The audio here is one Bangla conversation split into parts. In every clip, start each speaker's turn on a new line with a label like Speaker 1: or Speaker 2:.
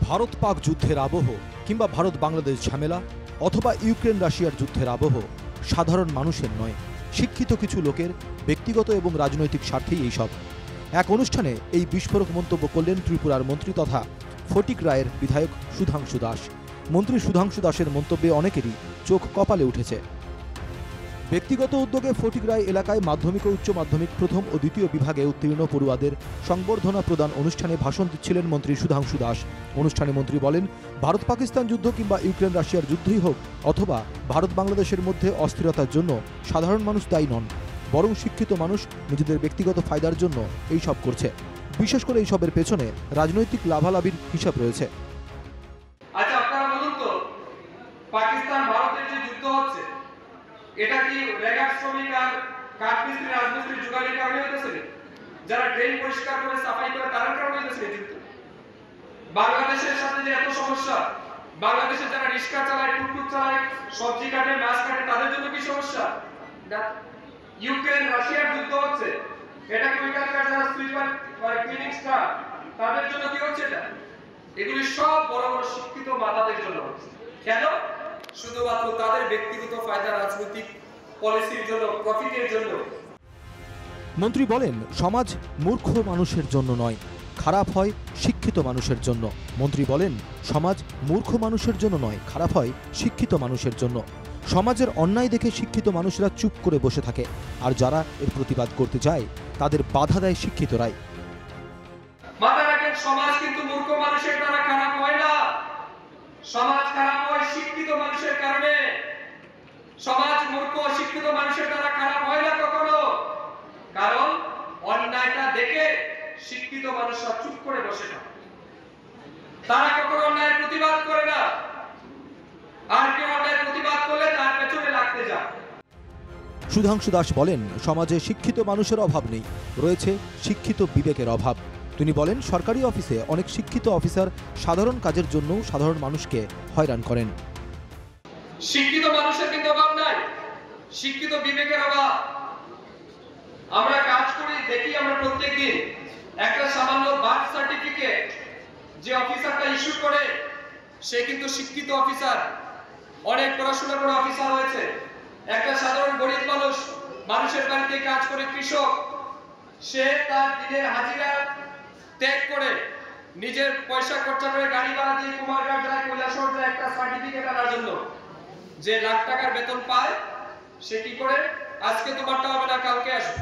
Speaker 1: ভারত পাক যুদ্ধের আবহ কিংবা ভারত বাংলাদেশ ঝামেলা অথবা ইউক্রেন রাশিয়ার যুদ্ধের আবহ সাধারণ মানুষের নয়, শিক্ষিত কিছু লোকের ব্যক্তিগত এবং রাজনৈতিক স্বার্থেই এইসব। এক অনুষ্ঠানে এই বিস্ফোরক মন্তব্য করলেন ত্রিপুরার মন্ত্রী তথা ফটিক রায়ের বিধায়ক সুধাংশু দাস। মন্ত্রী সুধাংশু দাসের মন্তব্যে অনেকেরই চোখ কপালে উঠেছে। ব্যক্তিগত উদ্যোগে ফটিক রায় এলাকায় মাধ্যমিক ও উচ্চ মাধ্যমিক প্রথম ও দ্বিতীয় বিভাগে উত্তীর্ণ পড়ুয়াদের সংবর্ধনা প্রদান অনুষ্ঠানে ভাষণ দিচ্ছিলেন মন্ত্রী সুধাংশু দাস। অনুষ্ঠানে মন্ত্রী বলেন, ভারত পাকিস্তান যুদ্ধ কিংবা ইউক্রেন রাশিয়ার যুদ্ধই হোক অথবা ভারত বাংলাদেশের মধ্যে অস্থিরতার জন্য সাধারণ মানুষ দায়ী নন, বরং শিক্ষিত মানুষ নিজেদের ব্যক্তিগত ফায়দার জন্য এই সব করছে। বিশেষ করে এই সবের পেছনে রাজনৈতিক লাভালাভির হিসাব রয়েছে।
Speaker 2: আচ্ছা, আপনারা বলুন তো, পাকিস্তান ভারতের যে যুদ্ধ হচ্ছে এটা কি রেগার শ্রমিক আর কাঠমিস্ত্রি রাজমিস্ত্রি যুগালির কারণে হইতেছে? যারা ড্রেন পরিষ্কার করে সাফাই করে তাদের কারণে হইতেছে যুদ্ধ? বাংলাদেশের সাথে যে এত সমস্যা, বাংলাদেশে যারা রিক্সা চালায়, টুকটুক চালায়, সবজি কাটে, মাছ কাটে, তাদের জন্য কি সমস্যা? ইউক্রেন রাশিয়ার যুদ্ধ হচ্ছে, এটা কি ওইখানকার যারা সুইপার বা ক্লিনিং স্টাফ তাদের জন্য কি হচ্ছে? এটা এগুলি সব বড় বড় শিক্ষিত মাতাদের জন্য হচ্ছে। কেন? শুধুমাত্র তাদের ব্যক্তিগত ফায়দা, রাজনৈতিক পলিসির জন্য, প্রফিটের জন্য।
Speaker 1: মন্ত্রী বলেন, সমাজ মূর্খ মানুষের জন্য নয়, খারাপ হয় শিক্ষিত মানুষের জন্য। মন্ত্রী বলেন, সমাজ মূর্খ মানুষের জন্য নয়, খারাপ হয় শিক্ষিত মানুষের জন্য। সমাজের অন্যায় দেখে শিক্ষিত মানুষরা চুপ করে বসে থাকে, আর যারা এর প্রতিবাদ করতে যায় তাদের বাধা দেয় শিক্ষিতরাই।
Speaker 2: মাথায় রাখেন, সমাজ কিন্তু মূর্খ মানুষের দ্বারা খারাপ হয় না, সমাজ খারাপ হয় শিক্ষিত মানুষের কারণে। সমাজ মূর্খ শিক্ষিত মানুষের দ্বারা খারাপ হয় না কখনো, কারণ অন্যায়টা দেখে শিক্ষিত মানুষরা চুপ করে বসে থাকে, তারা কখনো অন্যায়ের প্রতিবাদ করে না, আর কেউ অন্যায়ের প্রতিবাদ করলে তার পেছনে লাগতে যায়।
Speaker 1: সুধাংশু দাস বলেন, সমাজে শিক্ষিত মানুষের অভাব নেই, রয়েছে শিক্ষিত বিবেকের অভাব। তিনি বলেন, সরকারি অফিসে অনেক শিক্ষিত অফিসার সাধারণ কাজের জন্য সাধারণ মানুষকে হয়রান করেন।
Speaker 2: শিক্ষিত মানুষের কিন্তু অভাব নাই, শিক্ষিত বিবেকের অভাব। আমরা কাজ করি, দেখি আমরা প্রত্যেকদিন একটা সামান্য বার্থ সার্টিফিকেট যে অফিসারটা ইস্যু করে সে কিন্তু শিক্ষিত অফিসার, অনেক পড়াশোনা করা অফিসার হয়েছে। একটা সাধারণ গরিব মানুষ, মানুষের বাড়িতে কাজ করে, কৃষক, সে তার দিনের হাজিরা ত্যাগ করে নিজের পয়সা খরচা করে গাড়ি ভাড়া দিয়ে কুমারঘাট যায়, কৈলাসহর যায় একটা সার্টিফিকেট আনার জন্য। যে লাখ টাকার বেতন পায় সে কি করে, আজকে তোমারটা হবে না, কালকে আসবে।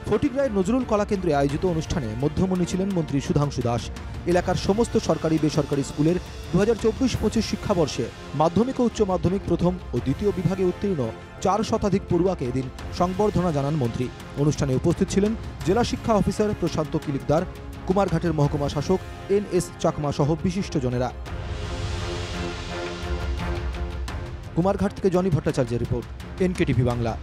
Speaker 1: ফটিক রায় নজরুল কলাকেন্দ্রে আয়োজিত অনুষ্ঠানে মধ্যমণি ছিলেন মন্ত্রী সুধাংশু দাস। এলাকার সমস্ত সরকারি বেসরকারি স্কুলের 2024-25 শিক্ষাবর্ষে মাধ্যমিক ও উচ্চ মাধ্যমিক প্রথম ও দ্বিতীয় বিভাগে উত্তীর্ণ 4 শতাধিক পড়ুয়াকে এদিন সংবর্ধনা জানান মন্ত্রী। অনুষ্ঠানে উপস্থিত ছিলেন জেলা শিক্ষা অফিসার প্রশান্ত কিলিকদার, কুমারঘাটের মহকুমা শাসক NS চাকমা সহ বিশিষ্টজনেরা। কুমারঘাট থেকে জনি ভট্টাচার্যের রিপোর্ট, NKTV বাংলা।